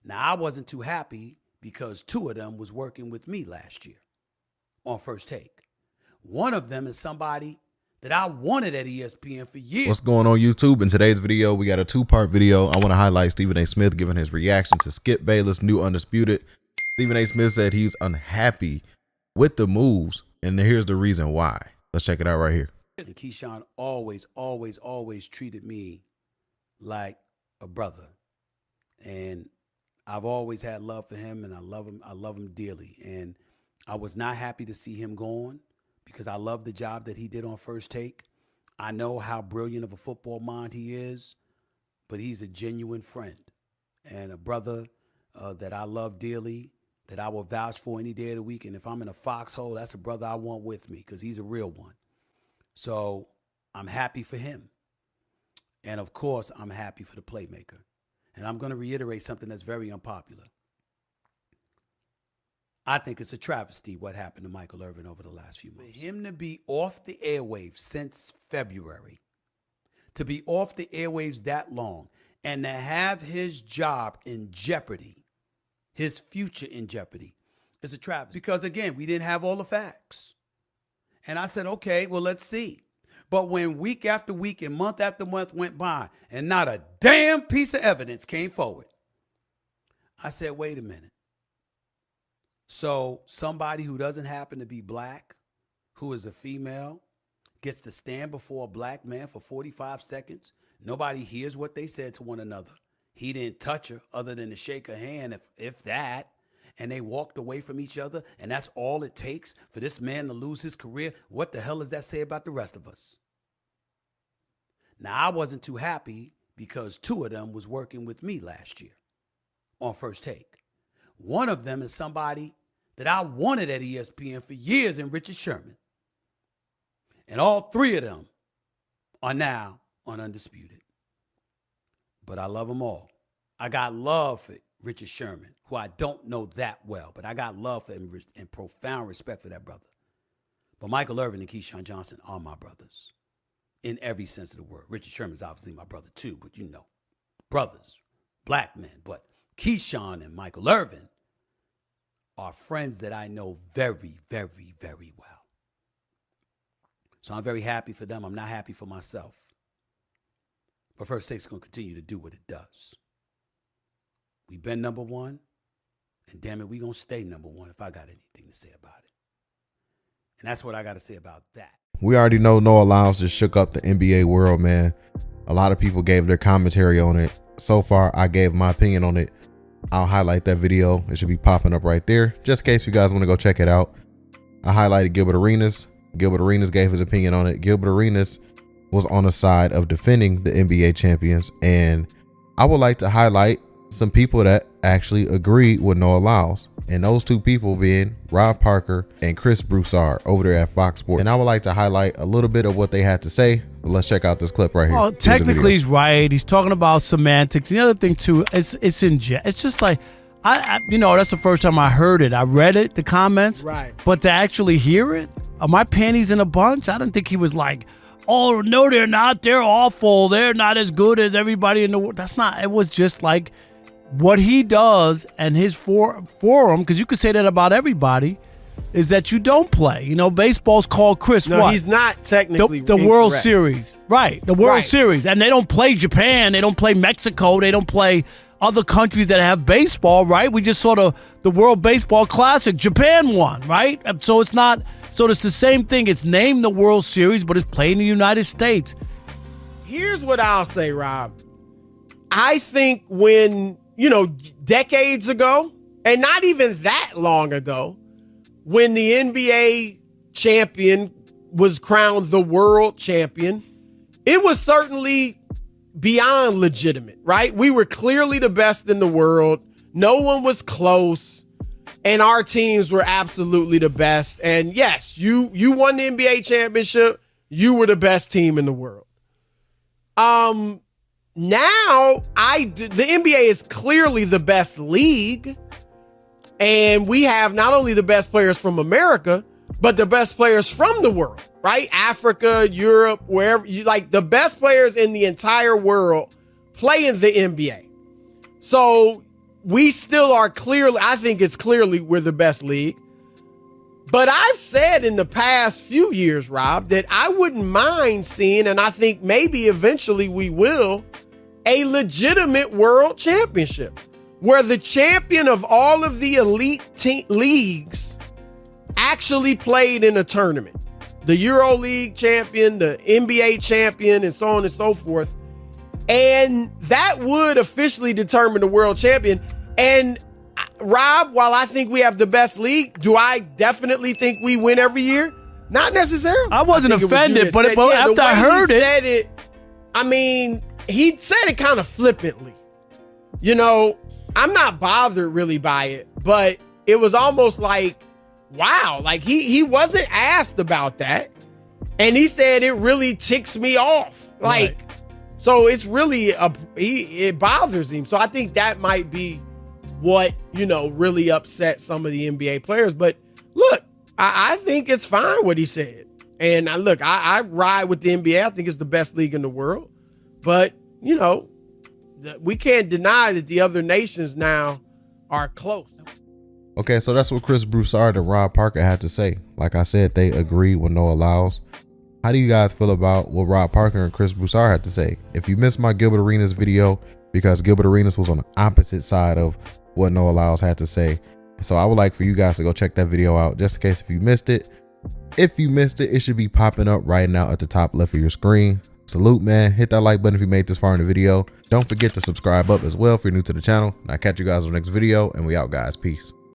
Now, I wasn't too happy because two of them was working with me last year on First Take. One of them is somebody that I wanted at ESPN for years. What's going on YouTube? In today's video, we got a two-part video. I want to highlight Stephen A. Smith giving his reaction to Skip Bayless' new Undisputed. Stephen A. Smith said he's unhappy with the moves, and here's the reason why. Let's check it out right here. Keyshawn always treated me like a brother. And I've always had love for him, and I love him dearly. And I was not happy to see him gone because I love the job that he did on First Take. I know how brilliant of a football mind he is, but he's a genuine friend and a brother that I love dearly, that I will vouch for any day of the week. And if I'm in a foxhole, that's a brother I want with me because he's a real one. So I'm happy for him. And of course, I'm happy for the playmaker. And I'm going to reiterate something that's very unpopular. I think it's a travesty what happened to Michael Irvin over the last few months. For him to be off the airwaves since February, to be off the airwaves that long, and to have his job in jeopardy, his future in jeopardy, is a travesty. Because again, we didn't have all the facts. And I said, okay, well, let's see. But when week after week and month after month went by and not a damn piece of evidence came forward, I said, wait a minute. So somebody who doesn't happen to be black, who is a female, gets to stand before a black man for 45 seconds. Nobody hears what they said to one another. He didn't touch her other than to shake her hand, if that. And they walked away from each other, and that's all it takes for this man to lose his career. What the hell does that say about the rest of us? Now, I wasn't too happy because two of them was working with me last year on First Take. One of them is somebody that I wanted at ESPN for years in Richard Sherman. And all three of them are now on Undisputed. But I love them all. I got love for Richard Sherman, who I don't know that well, but I got love for him and profound respect for that brother. But Michael Irvin and Keyshawn Johnson are my brothers in every sense of the word. Richard Sherman's obviously my brother too, but you know, brothers, black men. But Keyshawn and Michael Irvin are friends that I know very, very, very well. So I'm very happy for them. I'm not happy for myself. But First Take's going to continue to do what it does. We've been number one, and damn it, we're going to stay number one if I got anything to say about it. And that's what I got to say about that. We already know Noah Lyles just shook up the NBA world, man. A lot of people gave their commentary on it. So far, I gave my opinion on it. I'll highlight that video. It should be popping up right there, just in case you guys want to go check it out. I highlighted Gilbert Arenas. Gilbert Arenas gave his opinion on it. Gilbert Arenas was on the side of defending the NBA champions. And I would like to highlight some people that actually agree with Noah Lyles, and those two people being Rob Parker and Chris Broussard over there at Fox Sports. And I would like to highlight a little bit of what they had to say. So let's check out this clip right here. Well, technically he's right. He's talking about semantics. The other thing too, it's just like I you know, that's the first time I heard it. I read it, the comments, right? But to actually hear it, are my panties in a bunch? I didn't think he was like, oh no, they're not. They're awful. They're not as good as everybody in the world. That's not. It was just like what he does and his forum, because you could say that about everybody, is that you don't play. You know, baseball's called Chris. No, what? He's not technically the World Series, right? The World Series, and they don't play Japan, they don't play Mexico, they don't play other countries that have baseball, right? We just saw the World Baseball Classic. Japan won, right? So it's not. So it's the same thing. It's named the World Series, but it's played in the United States. Here's what I'll say, Rob. I think when, you know, decades ago, and not even that long ago, when the NBA champion was crowned the world champion, it was certainly beyond legitimate, right? We were clearly the best in the world. No one was close. And our teams were absolutely the best. And yes, you won the NBA championship. You were the best team in the world. Now the NBA is clearly the best league. And we have not only the best players from America, but the best players from the world, right? Africa, Europe, wherever you like, the best players in the entire world play in the NBA. So we still are clearly, I think it's clearly we're the best league. But I've said in the past few years, Rob, that I wouldn't mind seeing, and I think maybe eventually we will, a legitimate world championship where the champion of all of the elite leagues actually played in a tournament. The EuroLeague champion, the NBA champion, and so on and so forth. And that would officially determine the world champion. And Rob, while I think we have the best league, do I definitely think we win every year? Not necessarily. I wasn't offended, but after I heard it, I mean, he said it kind of flippantly. You know, I'm not bothered really by it, but it was almost like, wow, like he wasn't asked about that. And he said it really ticks me off. Like, right. So it's really, it bothers him. So I think that might be what, you know, really upset some of the NBA players. But look, I think it's fine what he said. And I ride with the NBA. I think it's the best league in the world. But, you know, we can't deny that the other nations now are close. Okay, so that's what Chris Broussard and Rob Parker had to say. Like I said, they agree with no Lyles. How do you guys feel about what Rob Parker and Chris Broussard had to say? If you missed my Gilbert Arenas video, because Gilbert Arenas was on the opposite side of what Noah Lyles had to say. So I would like for you guys to go check that video out just in case if you missed it. If you missed it, it should be popping up right now at the top left of your screen. Salute, man. Hit that like button if you made this far in the video. Don't forget to subscribe up as well if you're new to the channel. And I'll catch you guys on the next video, and we out, guys. Peace.